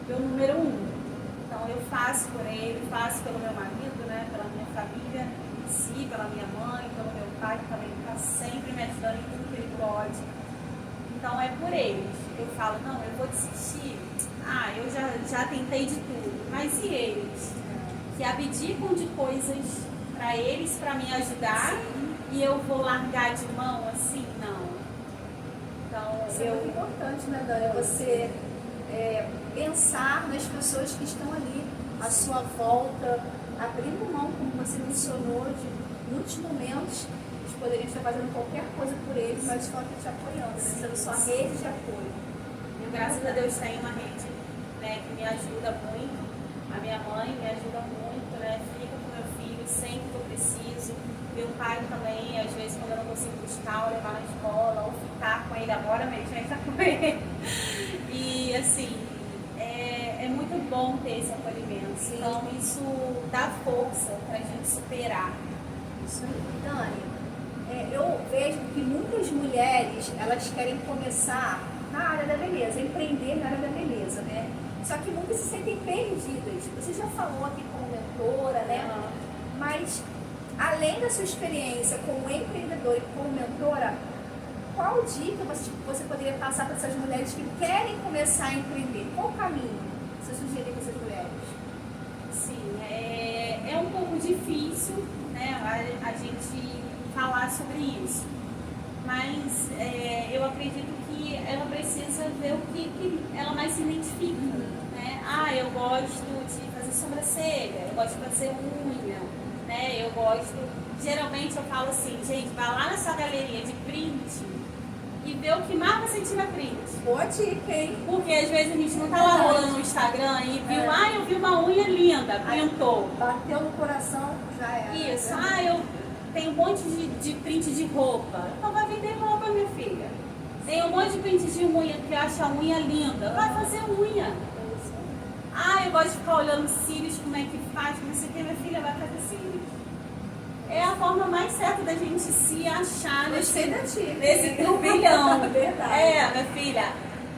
meu número 1. Então eu faço por ele, faço pelo meu marido, né, pela minha família em si, pela minha mãe, pelo meu pai, que também está sempre me ajudando em tudo que ele pode. Então é por eles. Eu falo, não, eu vou desistir. Eu já tentei de tudo. Mas e eles? Que abdicam de coisas para eles, para me ajudar, e eu vou largar de mão assim? Não. Então, isso é muito importante, né, Dani? Você pensar nas pessoas que estão ali à sua volta, abrindo mão, como você mencionou, de muitos momentos, eles poderiam estar fazendo qualquer coisa por eles, mas estão aqui te apoiando, sendo sua rede de apoio. Eu, graças a Deus, tenho uma rede, né, que me ajuda muito. A minha mãe me ajuda muito, né, fica com meu filho sempre que eu preciso. Meu pai também, às vezes, quando eu não consigo buscar ou levar na escola, ou ficar com ele agora mesmo, a gente tá com ele. E, assim, é muito bom ter esse acolhimento. Sim. Então, isso dá força pra gente superar. Isso aí. Dani, eu vejo que muitas mulheres, elas querem começar na área da beleza, empreender na área da beleza, né? Só que muitas se sentem perdidas. Você já falou aqui como mentora, né? Mas além da sua experiência como empreendedora e como mentora, qual dica você poderia passar para essas mulheres que querem começar a empreender? Qual caminho você sugerir para essas mulheres? Sim, é um pouco difícil, né, a gente falar sobre isso, mas eu acredito que ela precisa ver o que ela mais se identifica, né? Eu gosto de fazer sobrancelha, eu gosto de fazer unha, né? Eu gosto, geralmente eu falo assim, gente, vai lá na sua galeria de print e vê o que mais você tira print. Boa dica, hein? Porque às vezes a gente não tá lá rolando no Instagram e viu, eu vi uma unha linda, pintou. Bateu no coração, já era. Isso, eu tenho um monte de print de roupa. Então vai vender roupa, minha filha. Tem um monte de print de unha que acha a unha linda. Vai fazer unha. Eu gosto de ficar olhando cílios, como é que faz, como você tem, minha filha, vai fazer cílios. É a forma mais certa da gente se achar nesse turbilhão. Verdade. Minha filha,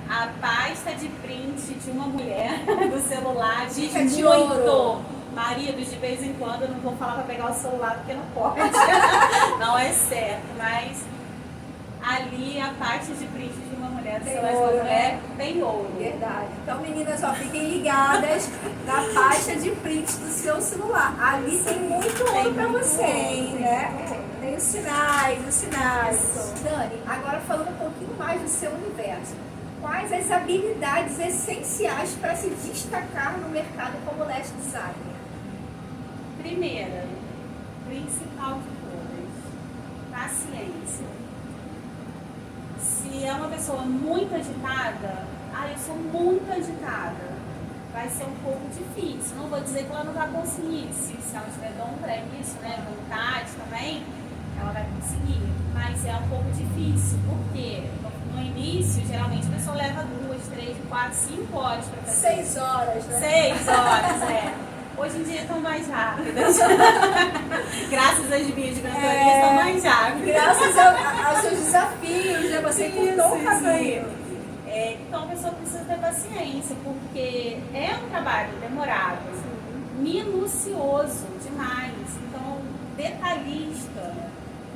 a pasta de print de uma mulher do celular diz de muito. ouro. Maridos, de vez em quando, eu não vou falar para pegar o celular porque não pode. Não é certo, mas ali a parte de print de uma mulher, do celular de uma mulher, tem ouro. Verdade. Então, meninas, fiquem ligadas na pasta de print do seu celular. Ali tem muito ouro para vocês, né? Tem os sinais, Dani, agora falando um pouquinho mais do seu universo. Quais as habilidades essenciais para se destacar no mercado como lash designer? Primeira, principal de todas, paciência. Se é uma pessoa muito agitada, eu sou muito agitada, vai ser um pouco difícil. Não vou dizer que ela não vai conseguir, se ela tiver dom para isso, né, vontade também, ela vai conseguir. Mas é um pouco difícil, porque no início, geralmente a pessoa leva 2, 3, 4, 5 horas para fazer. 6 horas, né? 6 horas, Hoje em dia estão mais rápidas. Graças às minhas mentorias estão mais rápidas. Graças aos seus desafios, né? Você encurtou o caminho. Então a pessoa precisa ter paciência, porque é um trabalho demorado, minucioso demais, então detalhista.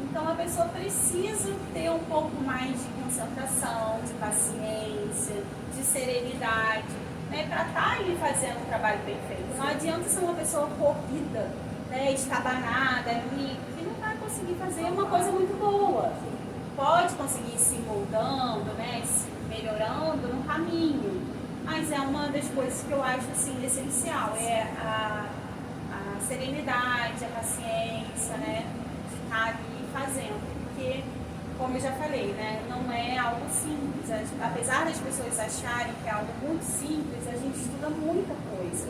Então a pessoa precisa ter um pouco mais de concentração, de paciência, de serenidade, né, para estar ali fazendo um trabalho perfeito. Não adianta ser uma pessoa corrida, né, estabanada ali, que não vai conseguir fazer uma coisa muito boa. Pode conseguir se moldando, né, se melhorando no caminho, mas é uma das coisas que eu acho assim, essencial, a serenidade, a paciência, né, de estar ali fazendo, porque, como eu já falei, né, não é algo simples. Apesar das pessoas acharem que é algo muito simples, a gente estuda muita coisa.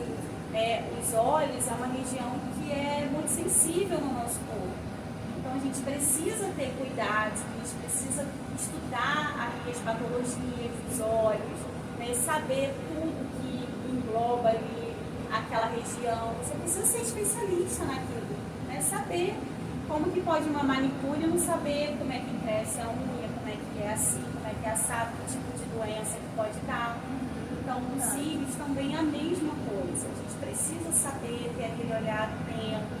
Os olhos é uma região que é muito sensível no nosso corpo. Então a gente precisa ter cuidado, a gente precisa estudar ali as patologias dos olhos, né, saber tudo que engloba ali aquela região. Você precisa ser especialista naquilo, né, saber. Como que pode uma manicure não saber como é que cresce a unha, como é que é assim, como é que é assado, que tipo de doença que pode dar. Então, os cílios também é a mesma coisa. A gente precisa saber, ter aquele olhar atento,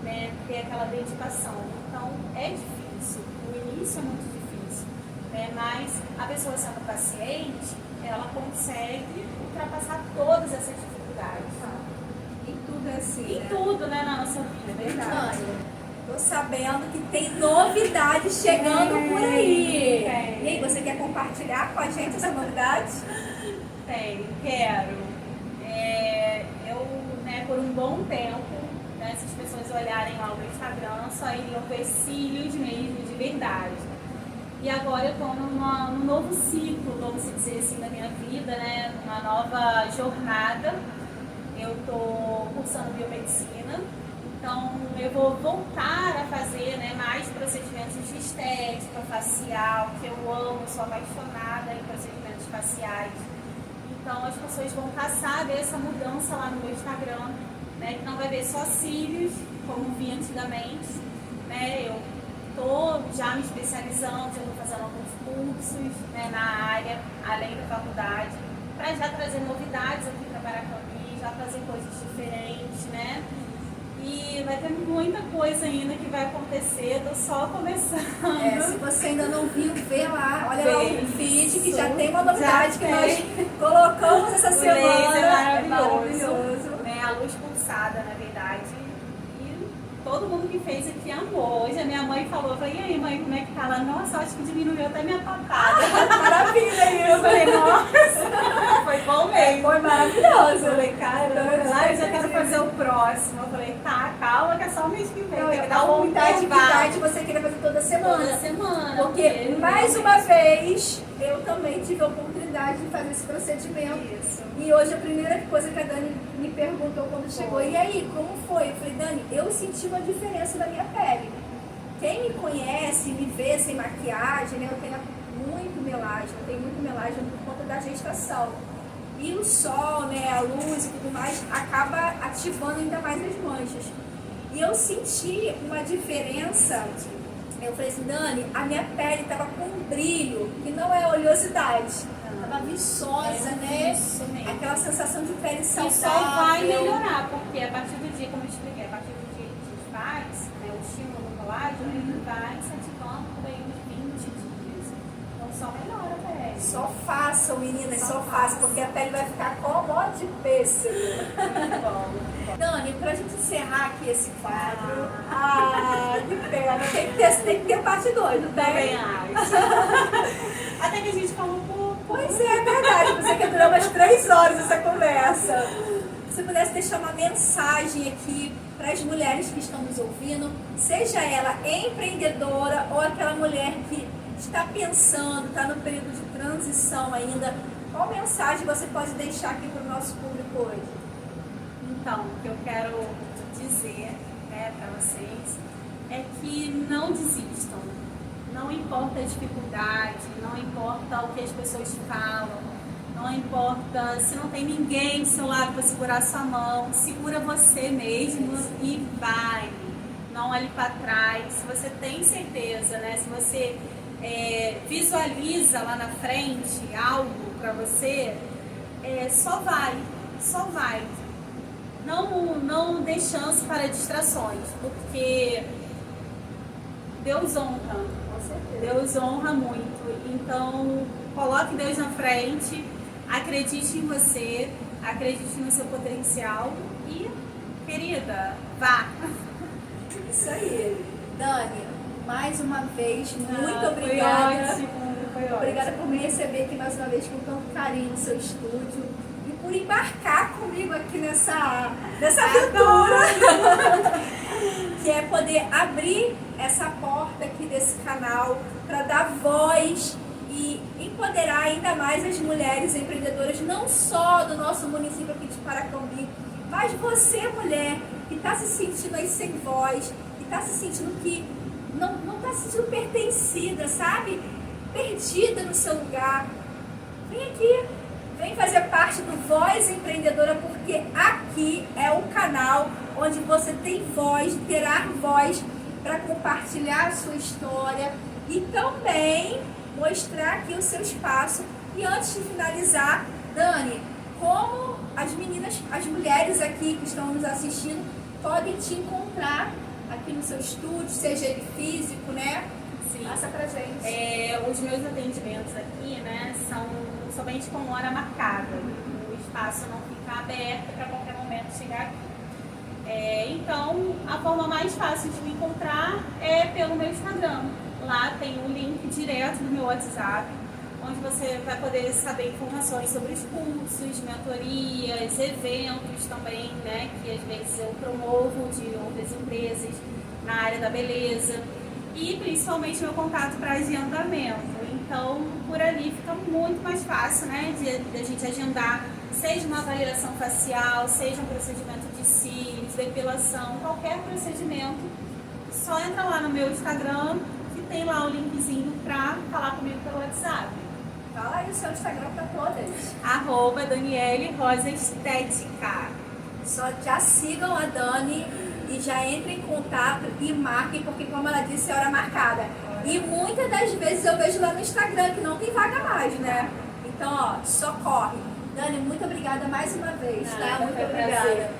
né, ter aquela dedicação. Então, é difícil. No início é muito difícil, né, mas a pessoa sendo paciente, ela consegue ultrapassar todas essas dificuldades. Em tudo é assim, Em tudo, né, na nossa vida, é verdade. Tô sabendo que tem novidades chegando por aí. E aí, você quer compartilhar com a gente essa novidade? Quero. Eu, né, por um bom tempo, né, se as pessoas olharem lá no Instagram, só iriam ver cílios mesmo, de verdade. E agora eu estou num novo ciclo, vamos dizer assim, da minha vida, né, uma nova jornada. Eu estou cursando biomedicina. Então, eu vou voltar a fazer, né, mais procedimentos de estética, facial, que eu amo, sou apaixonada em procedimentos faciais. Então, as pessoas vão passar a ver essa mudança lá no meu Instagram, né, que não vai ver só cílios, como via antigamente. Né, eu estou já me especializando, já estou fazendo alguns cursos, né, na área, além da faculdade, para já trazer novidades aqui para Paracambi, já fazer coisas diferentes, né? E vai ter muita coisa ainda que vai acontecer, tô só começando. Se você ainda não viu, vê lá, olha lá o feed que já tem uma Já novidade que tem. nós colocamos essa O semana. laser É maravilhoso. Né, a luz pulsada, na verdade. E todo mundo que fez aqui amou. Hoje a minha mãe falou, eu falei, e aí mãe, como é que tá? Ela, nossa, acho que diminuiu até minha papada. Maravilha Eu isso. falei, nossa, foi bom mesmo. Foi maravilhoso. Eu falei, caramba, eu já quero fazer o próximo. Eu falei, tá, calma que é só o mês que vem. Não, Tem que dá dar um vontade de intervalo. você querer fazer toda semana. Toda semana. Porque, mais uma vez, eu também tive a oportunidade de fazer esse procedimento. Isso. E hoje a primeira coisa que a Dani me perguntou quando chegou, e aí, como foi? Eu falei, Dani, eu senti uma diferença na minha pele. Quem me conhece, me vê sem maquiagem, né? Eu tenho muito melasma por conta da gestação. E o sol, né, a luz e tudo mais, acaba ativando ainda mais as manchas. E eu senti uma diferença. Eu falei assim, Dani, a minha pele estava com um brilho, que não é oleosidade. Estava viçosa, né? Isso mesmo. Aquela sensação de pele E saudável. só vai melhorar, porque a partir do dia, como eu expliquei, a partir do dia que a gente faz, né, o estímulo no colágeno, ele vai incentivando por aí uns 20 dias. Então só melhora a pele. Só façam, meninas, só façam, porque a pele vai ficar como ó de pêssego. Muito bom. Dani, pra gente encerrar aqui esse quadro. Que pena. Tem que ter parte 2, não Também tem? acho. Até que a gente falou um pouco. Pois é verdade. Você que durou umas 3 horas essa conversa. Se você pudesse deixar uma mensagem aqui para as mulheres que estão nos ouvindo, seja ela empreendedora ou aquela mulher que está pensando, está no período de transição ainda, qual mensagem você pode deixar aqui para o nosso público hoje? Então, o que eu quero dizer, né, para vocês é que não desistam. Não importa a dificuldade, não importa o que as pessoas falam, não importa se não tem ninguém do seu lado para segurar a sua mão, segura você mesmo e vai. Não olhe para trás. Se você tem certeza, né, se você visualiza lá na frente algo para você, só vai. Não dê chance para distrações, porque Deus honra. Deus honra muito. Então, coloque Deus na frente, acredite em você, acredite no seu potencial e, querida, vá. Isso aí. Dani, mais uma vez, muito obrigada. Foi ótimo. Obrigada por me receber aqui mais uma vez com tanto carinho no seu estúdio e por embarcar comigo aqui nessa aventura. Que é poder abrir essa porta aqui desse canal para dar voz e empoderar ainda mais as mulheres empreendedoras, não só do nosso município aqui de Paracambi, mas você, mulher, que está se sentindo aí sem voz, que está se sentindo que não está se sentindo pertencida, sabe? Perdida no seu lugar. Vem aqui, vem fazer parte do Voz Empreendedora, porque aqui é o canal onde você tem voz, terá voz para compartilhar a sua história e também mostrar aqui o seu espaço. E antes de finalizar, Dani, como as meninas, as mulheres aqui que estão nos assistindo podem te encontrar aqui no seu estúdio, seja ele físico, né? Sim. Passa pra gente. Os meus atendimentos aqui, né, são somente com hora marcada. O espaço não fica aberto para qualquer momento chegar aqui. Então, a forma mais fácil de me encontrar é pelo meu Instagram. Lá tem um link direto no meu WhatsApp, onde você vai poder saber informações sobre os cursos, mentorias, eventos também, né, que às vezes eu promovo de outras empresas na área da beleza. E principalmente meu contato para agendamento. Então, por ali fica muito mais fácil, né, de a gente agendar, seja uma avaliação facial, seja um procedimento de cílios, depilação, qualquer procedimento. Só entra lá no meu Instagram, que tem lá o linkzinho para falar comigo pelo WhatsApp. Fala aí o seu Instagram para todas. @Daniele Rosa Estética. Só já sigam a Dani e já entrem em contato e marquem, porque como ela disse, é hora marcada. E muitas das vezes eu vejo lá no Instagram que não tem vaga mais, né? Então, ó, só corre. Dani, muito obrigada mais uma vez, tá? Muito obrigada.